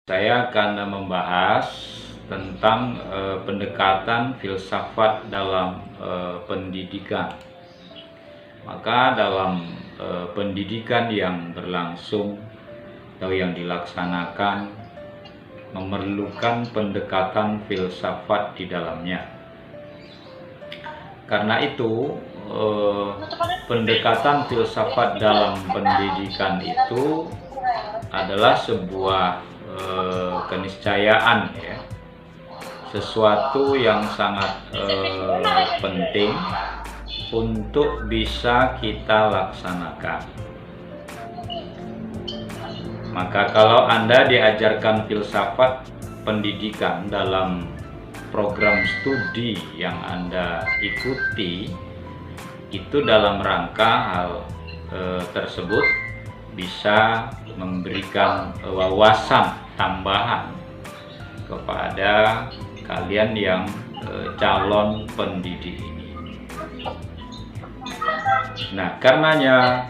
Saya akan membahas tentang pendekatan filsafat dalam pendidikan. Maka dalam pendidikan yang berlangsung atau yang dilaksanakan memerlukan pendekatan filsafat di dalamnya. Karena itu pendekatan filsafat dalam pendidikan itu adalah sebuah keniscayaan, ya, sesuatu yang sangat penting untuk bisa kita laksanakan. Maka kalau Anda diajarkan filsafat pendidikan dalam program studi yang Anda ikuti, itu dalam rangka hal tersebut bisa memberikan wawasan tambahan kepada kalian yang calon pendidik ini. Nah, karenanya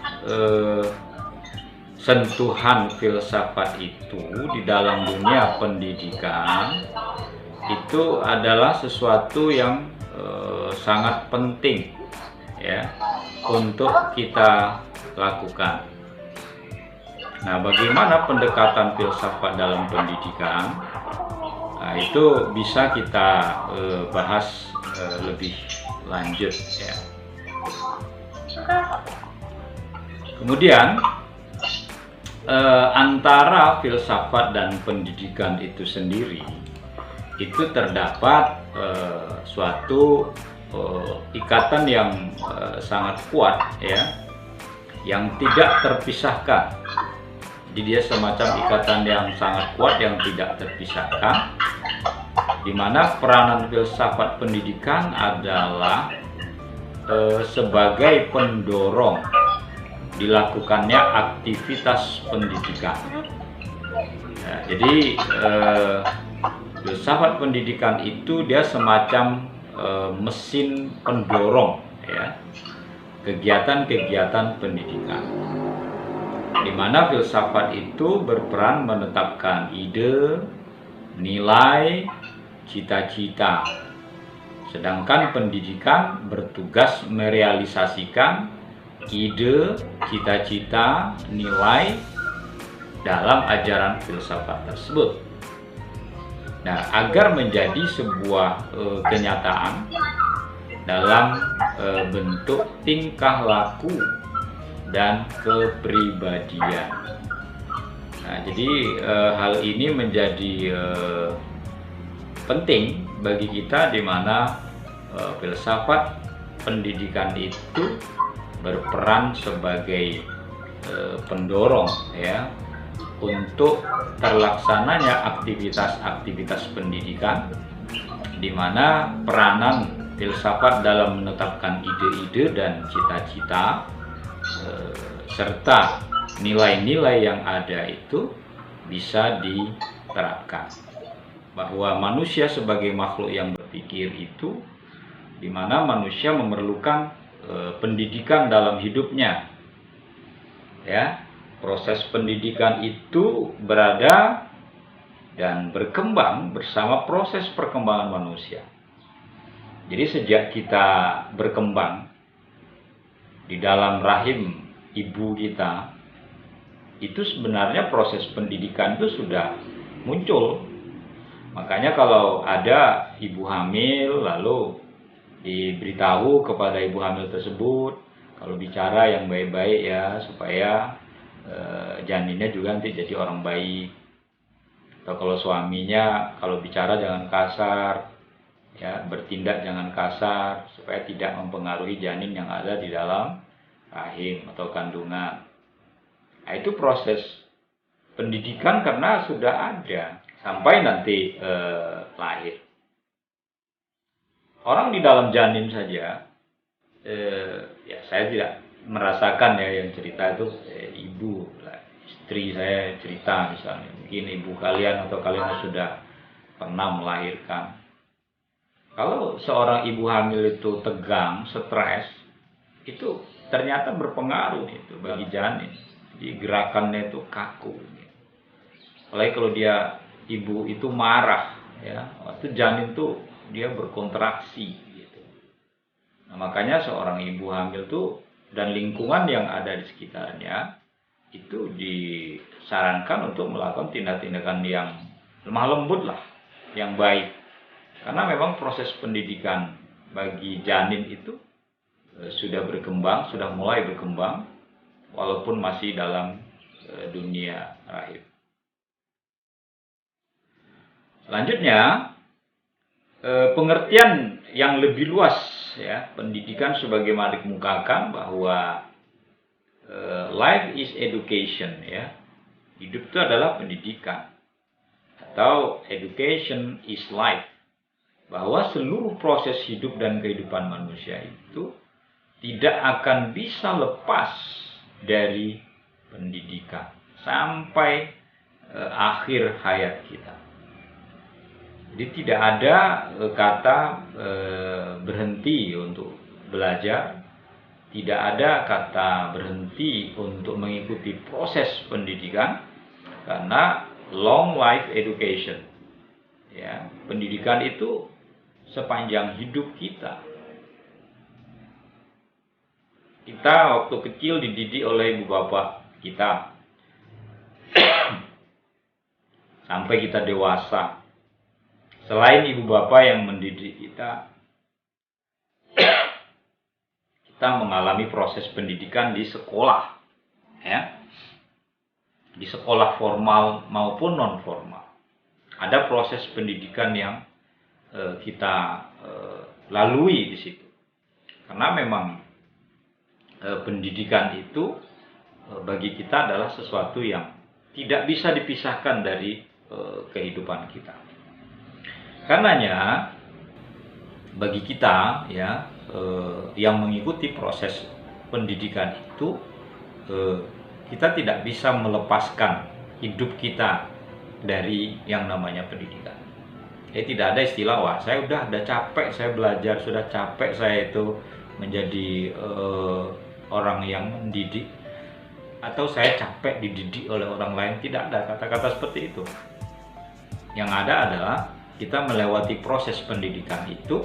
sentuhan filsafat itu di dalam dunia pendidikan itu adalah sesuatu yang sangat penting, ya, untuk kita lakukan. Nah, bagaimana pendekatan filsafat dalam pendidikan? Nah, itu bisa kita bahas lebih lanjut, ya. Kemudian antara filsafat dan pendidikan itu sendiri itu terdapat suatu ikatan yang sangat kuat, ya, yang tidak terpisahkan. Jadi dia semacam ikatan yang sangat kuat yang tidak terpisahkan, di mana peranan filsafat pendidikan adalah sebagai pendorong dilakukannya aktivitas pendidikan. Nah, jadi filsafat pendidikan itu dia semacam mesin pendorong, ya, kegiatan-kegiatan pendidikan, di mana filsafat itu berperan menetapkan ide, nilai, cita-cita, sedangkan pendidikan bertugas merealisasikan ide, cita-cita, nilai dalam ajaran filsafat tersebut. Nah, agar menjadi sebuah kenyataan dalam bentuk tingkah laku dan kepribadian. Nah, jadi hal ini menjadi penting bagi kita, di mana filsafat pendidikan itu berperan sebagai pendorong, ya, untuk terlaksananya aktivitas-aktivitas pendidikan, di mana peranan filsafat dalam menetapkan ide-ide dan cita-cita serta nilai-nilai yang ada itu bisa diterapkan. Bahwa manusia sebagai makhluk yang berpikir itu, di mana manusia memerlukan pendidikan dalam hidupnya, ya. Proses pendidikan itu berada dan berkembang bersama proses perkembangan manusia. Jadi sejak kita berkembang di dalam rahim ibu kita, itu sebenarnya proses pendidikan itu sudah muncul. Makanya kalau ada ibu hamil, lalu diberitahu kepada ibu hamil tersebut, kalau bicara yang baik-baik, ya, supaya janinnya juga nanti jadi orang baik. Atau kalau suaminya kalau bicara jangan kasar, ya, bertindak jangan kasar, supaya tidak mempengaruhi janin yang ada di dalam rahim atau kandungan. Nah, itu proses pendidikan karena sudah ada sampai nanti lahir. Orang di dalam janin saja, ya, saya tidak merasakan, ya, yang cerita itu ibu, istri saya cerita misalnya, mungkin ibu kalian atau kalian sudah pernah melahirkan. Kalau seorang ibu hamil itu tegang, stres, itu ternyata berpengaruh itu bagi janin. Jadi gerakannya itu kaku. Apalagi kalau dia ibu itu marah, ya, waktu janin tuh dia berkontraksi gitu. Nah, makanya seorang ibu hamil tuh dan lingkungan yang ada di sekitarnya itu disarankan untuk melakukan tindak-tindakan yang lemah lembut lah, yang baik. Karena memang proses pendidikan bagi janin itu sudah berkembang, sudah mulai berkembang, walaupun masih dalam dunia rahim. Selanjutnya, pengertian yang lebih luas, ya, pendidikan sebagaimana dikemukakan bahwa life is education, ya, hidup itu adalah pendidikan, atau education is life, bahwa seluruh proses hidup dan kehidupan manusia itu tidak akan bisa lepas dari pendidikan sampai akhir hayat kita. Jadi tidak ada kata berhenti untuk belajar, tidak ada kata berhenti untuk mengikuti proses pendidikan, karena long life education, ya, pendidikan itu sepanjang hidup kita. Kita waktu kecil dididik oleh ibu bapak kita sampai kita dewasa. Selain ibu bapak yang mendidik kita, kita mengalami proses pendidikan di sekolah, ya, di sekolah formal maupun non formal. Ada proses pendidikan yang kita lalui di situ, karena memang pendidikan itu bagi kita adalah sesuatu yang tidak bisa dipisahkan dari kehidupan kita. Karenanya bagi kita, ya, yang mengikuti proses pendidikan itu, kita tidak bisa melepaskan hidup kita dari yang namanya pendidikan. Tidak ada istilah, wah saya udah capek saya belajar, sudah capek saya itu menjadi orang yang mendidik, atau saya capek dididik oleh orang lain. Tidak ada kata-kata seperti itu. Yang ada adalah kita melewati proses pendidikan itu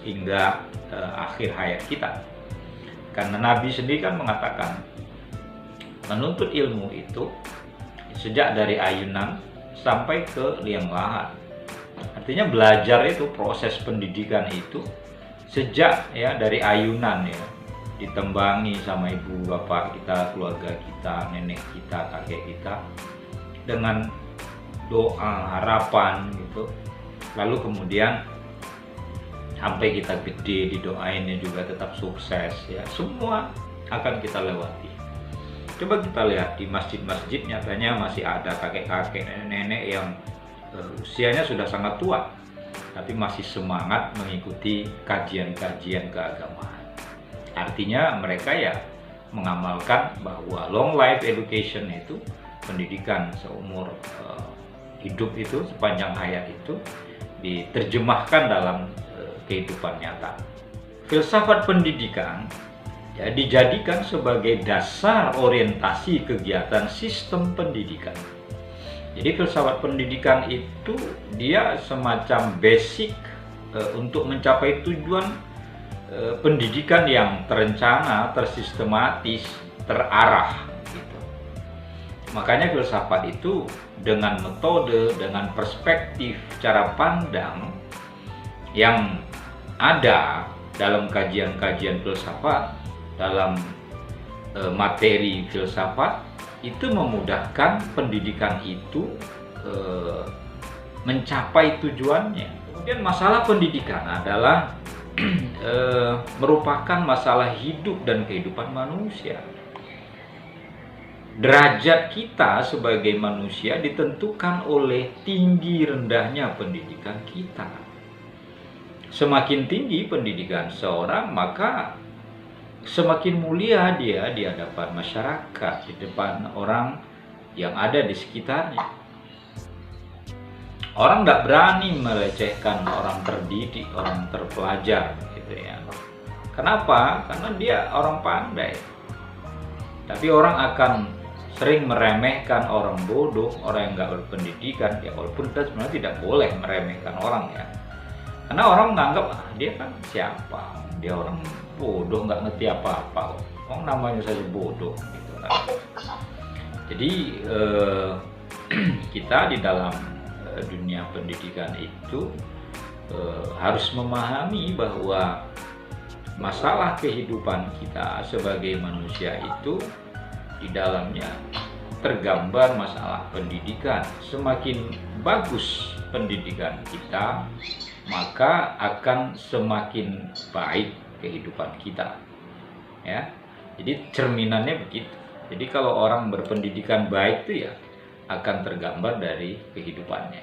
hingga akhir hayat kita. Karena Nabi sendiri kan mengatakan, menuntut ilmu itu sejak dari ayunan sampai ke liang lahat. Artinya belajar itu, proses pendidikan itu sejak, ya, dari ayunan, ya, ditembangi sama ibu bapak kita, keluarga kita, nenek kita, kakek kita, dengan doa harapan gitu. Lalu kemudian sampai kita gede didoainnya juga tetap sukses, ya, semua akan kita lewati. Coba kita lihat di masjid-masjid, nyatanya masih ada kakek-kakek, nenek-nenek yang usianya sudah sangat tua, tapi masih semangat mengikuti kajian-kajian keagamaan. Artinya mereka, ya, mengamalkan bahwa long life education itu, pendidikan seumur hidup itu, sepanjang hayat itu diterjemahkan dalam kehidupan nyata. Filsafat pendidikan, ya, dijadikan sebagai dasar orientasi kegiatan sistem pendidikan. Jadi filsafat pendidikan itu dia semacam basic untuk mencapai tujuan pendidikan yang terencana, tersistematis, terarah gitu. Makanya filsafat itu dengan metode, dengan perspektif, cara pandang yang ada dalam kajian-kajian filsafat, dalam materi filsafat, itu memudahkan pendidikan itu mencapai tujuannya. Kemudian masalah pendidikan adalah merupakan masalah hidup dan kehidupan manusia. Derajat kita sebagai manusia ditentukan oleh tinggi rendahnya pendidikan kita. Semakin tinggi pendidikan seorang, maka semakin mulia dia di hadapan masyarakat, di depan orang yang ada di sekitarnya. Orang tidak berani melecehkan orang terdidik, orang terpelajar, gitu ya. Kenapa? Karena dia orang pandai. Tapi orang akan sering meremehkan orang bodoh, orang yang nggak berpendidikan, ya walaupun kita sebenarnya tidak boleh meremehkan orang ya. Karena orang menganggap, dia kan siapa? Dia orang bodoh, nggak ngerti apa-apa. Orang namanya saja bodoh gitu kan. Jadi kita di dalam dunia pendidikan itu harus memahami bahwa masalah kehidupan kita sebagai manusia itu di dalamnya tergambar masalah pendidikan. Semakin bagus pendidikan kita, maka akan semakin baik kehidupan kita. Ya, jadi cerminannya begitu. Jadi kalau orang berpendidikan baik itu ya akan tergambar dari kehidupannya.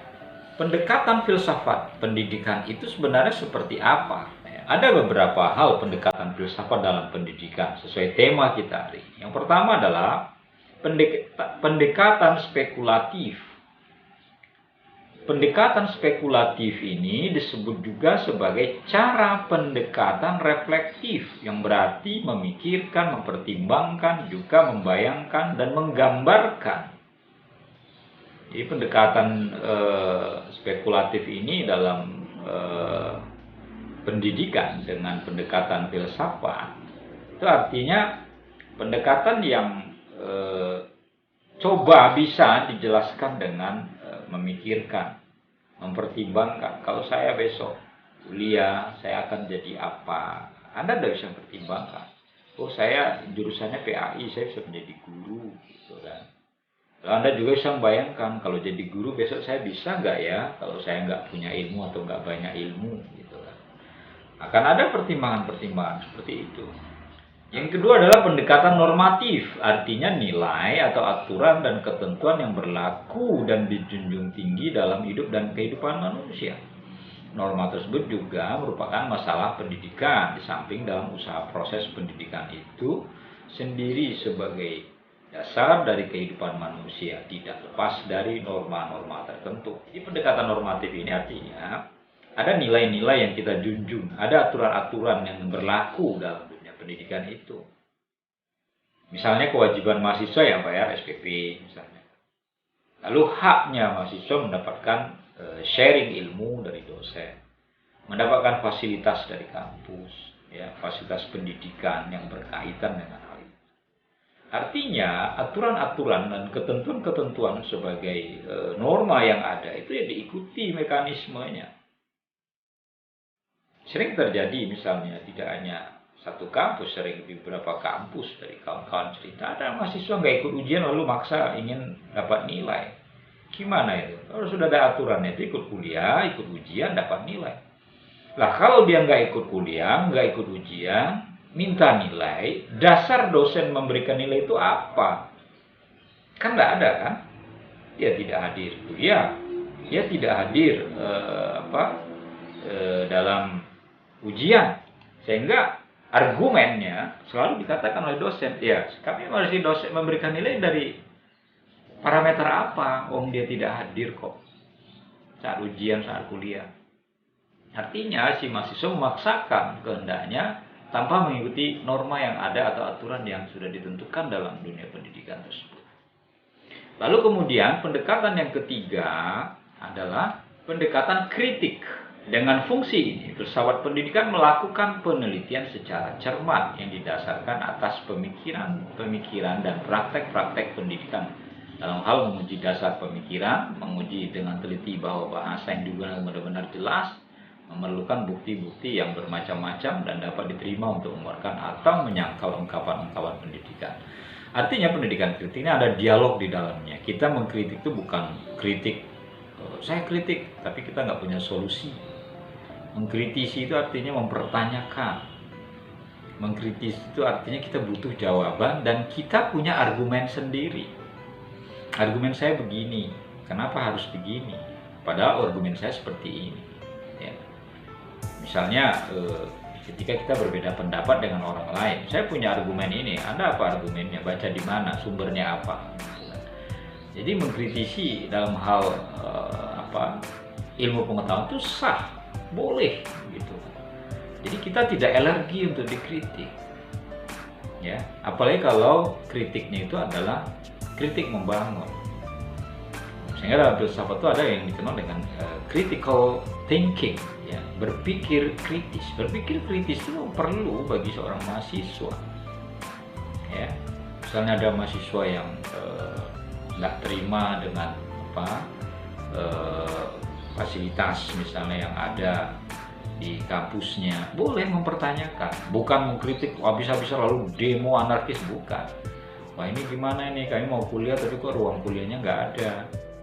Pendekatan filsafat pendidikan itu sebenarnya seperti apa? Ada beberapa hal pendekatan filsafat dalam pendidikan sesuai tema kita hari ini. Yang pertama adalah pendekatan spekulatif. Pendekatan spekulatif ini disebut juga sebagai cara pendekatan reflektif, yang berarti memikirkan, mempertimbangkan, juga membayangkan dan menggambarkan. Jadi pendekatan spekulatif ini dalam pendidikan dengan pendekatan filsafat itu artinya pendekatan yang coba bisa dijelaskan dengan memikirkan, mempertimbangkan. Kalau saya besok kuliah, saya akan jadi apa? Anda tidak bisa mempertimbangkan. Oh, saya jurusannya PAI, saya bisa menjadi guru, gitu kan. Lalu Anda juga bisa membayangkan, kalau jadi guru besok saya bisa nggak ya? Kalau saya nggak punya ilmu atau nggak banyak ilmu, gitu kan. Akan ada pertimbangan-pertimbangan seperti itu. Yang kedua adalah pendekatan normatif, artinya nilai atau aturan dan ketentuan yang berlaku dan dijunjung tinggi dalam hidup dan kehidupan manusia. Norma tersebut juga merupakan masalah pendidikan, di samping dalam usaha proses pendidikan itu sendiri sebagai dasar dari kehidupan manusia, tidak lepas dari norma-norma tertentu. Jadi pendekatan normatif ini artinya ada nilai-nilai yang kita junjung, ada aturan-aturan yang berlaku dalam dunia pendidikan itu. Misalnya kewajiban mahasiswa yang bayar SPP misalnya. Lalu haknya mahasiswa mendapatkan sharing ilmu dari dosen, mendapatkan fasilitas dari kampus, ya, fasilitas pendidikan yang berkaitan dengan hal itu. Artinya aturan-aturan dan ketentuan-ketentuan sebagai norma yang ada itu ya diikuti mekanismenya. Sering terjadi misalnya tidak hanya satu kampus, sering di beberapa kampus dari kawan-kawan cerita ada mahasiswa nggak ikut ujian lalu maksa ingin dapat nilai. Gimana itu? Kalau sudah ada aturannya itu ikut kuliah, ikut ujian, dapat nilai. Lah kalau dia nggak ikut kuliah, nggak ikut ujian, minta nilai, dasar dosen memberikan nilai itu apa? Kan nggak ada kan? Dia tidak hadir kuliah, dia tidak hadir dalam ujian, sehingga argumennya selalu dikatakan oleh dosen, ya kami harus dosen memberikan nilai dari parameter apa? Dia tidak hadir kok saat ujian, saat kuliah. Artinya si mahasiswa memaksakan kehendaknya tanpa mengikuti norma yang ada atau aturan yang sudah ditentukan dalam dunia pendidikan tersebut. Lalu kemudian pendekatan yang ketiga adalah pendekatan kritik. Dengan fungsi ini, filsafat pendidikan melakukan penelitian secara cermat yang didasarkan atas pemikiran dan praktek-praktek pendidikan. Dalam hal menguji dasar pemikiran, menguji dengan teliti bahwa bahasa yang digunakan benar-benar jelas, memerlukan bukti-bukti yang bermacam-macam dan dapat diterima untuk mengeluarkan atau menyangkal ungkapan-ungkapan pendidikan. Artinya pendidikan kritik ini ada dialog di dalamnya. Kita mengkritik itu bukan kritik, saya kritik, tapi kita nggak punya solusi. Mengkritisi itu artinya mempertanyakan. Mengkritisi itu artinya kita butuh jawaban dan kita punya argumen sendiri. Argumen saya begini, kenapa harus begini? Padahal argumen saya seperti ini. Ya. Misalnya ketika kita berbeda pendapat dengan orang lain, saya punya argumen ini, Anda apa argumennya? Baca di mana? Sumbernya apa? Jadi mengkritisi dalam hal ilmu pengetahuan itu sah. Boleh gitu. Jadi kita tidak alergi untuk dikritik. Ya, apalagi kalau kritiknya itu adalah kritik membangun. Sehingga dalam filsafat itu ada yang dikenal dengan critical thinking, ya, berpikir kritis. Berpikir kritis itu perlu bagi seorang mahasiswa. Ya, misalnya ada mahasiswa yang nggak terima dengan fasilitas misalnya yang ada di kampusnya, boleh mempertanyakan, bukan mengkritik habis-habisan lalu demo anarkis, bukan. Wah, ini gimana ini, kami mau kuliah tapi kok ruang kuliahnya nggak ada.